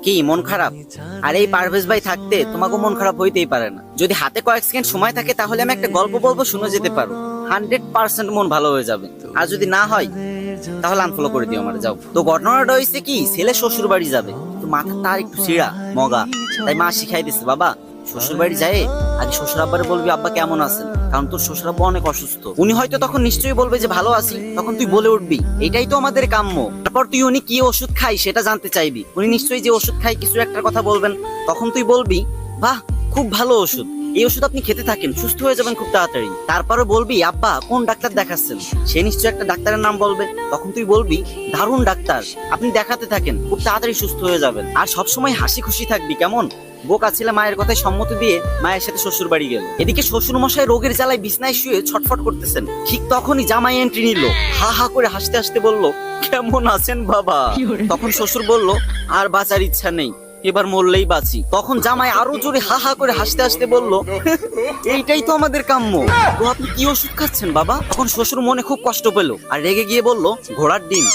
কি মন খারাপ? আর এই পারভেজ ভাই থাকতে তোমাকে মন খারাপ হইতেই পারে না। যদি হাতে কয়েক সেকেন্ড সময় থাকে তাহলে আমি একটা গল্প বলবো, শুনে যেতে পারো। 100% মন ভালো হয়ে যাবে। আর যদি না হয় তাহলে আনফলো করে দিও আমার, যাও। তো ঘটনাটা হয়েছে কি, ছেলে শ্বশুর বাড়ি যাবে, তো মাথা তার একটু ছিঁড়া মগা, তাই মা শিখাই দিচ্ছে, বাবা শ্বশুর বাড়ি যায় আগে শ্বশুর আব্বারে বলবি আব্বা কেমন আছেন, কারণ তোর শ্বশুর আব্বা অনেক অসুস্থ। উনি হয়তো তখন নিশ্চয়ই বলবে যে ভালো আছি, তখন তুই বলে উঠবি এটাই তো আমাদের কাম্য। তারপর তুই উনি কি ওষুধ খাই সেটা জানতে চাইবি, উনি নিশ্চয়ই যে ওষুধ খাই কিছু একটা কথা বলবেন, তখন তুই বলবি বাহ খুব ভালো ওষুধ, এই ওষুধ আপনি খেতে থাকেন, সুস্থ হয়ে যাবেন খুব তাড়াতাড়ি। তারপরে বলবি আব্বা কোন ডাক্তার দেখাচ্ছেন, সে নিশ্চয়ই একটা ডাক্তারের নাম বলবে, তখন তুই বলবি দারুণ ডাক্তার, আপনি দেখাতে থাকেন, খুব তাড়াতাড়ি সুস্থ হয়ে যাবেন। আর সবসময় হাসি খুশি থাকবি, কেমন? বোকা ছেলে মায়ের কথায় সম্মতি দিয়ে মায়ের সাথে শ্বশুর বাড়ি গেল। এদিকে শ্বশুর মশাই রোগের জ্বালায় বিছনায় শুয়ে ছটফট করতেছেন। ঠিক তখনই জামাই এন্ট্রি নিল, হা হা করে হাসতে হাসতে বলল কেমন আছেন বাবা? তখন শ্বশুর বলল আর বাঁচার ইচ্ছা নেই, এবার মরলেই বাঁচি। তখন জামাই আরো জোরে হা হা করে হাসতে হাসতে বলল এইটাই তো আমাদের কাম্য, তো আপনি কি ওষুধ খাচ্ছেন বাবা? তখন শ্বশুর মনে খুব কষ্ট পেল আর রেগে গিয়ে বলল ঘোড়ার ডিম।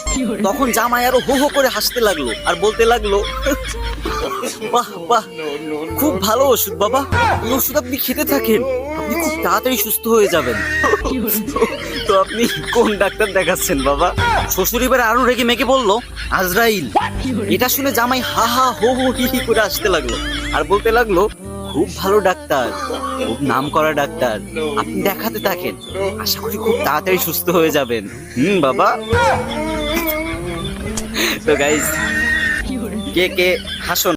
তখন জামাই আরো হো হো করে হাসতে লাগলো আর বলতে লাগলো বাহ বাহ খুব ভালো ওষুধ বাবা, এই ওষুধ আপনি খেতে থাকেন, আপনি খুব তাড়াতাড়ি সুস্থ হয়ে যাবেন। তো আপনি কোন ডাক্তার দেখাচ্ছেন বাবা? শ্বশুর এবার আরো রেগে মেগে বলল আজরাইল। এটা শুনে জামাই হা হা হো হো হি হি করে আসতে লাগলো আর বলতে লাগলো খুব ভালো ডাক্তার, খুব নাম করা ডাক্তার, আপনি দেখাতে থাকেন, আশা করি খুব তাড়াতাড়ি সুস্থ হয়ে যাবেন। বাবা। তো গাইস কে কে হাসো।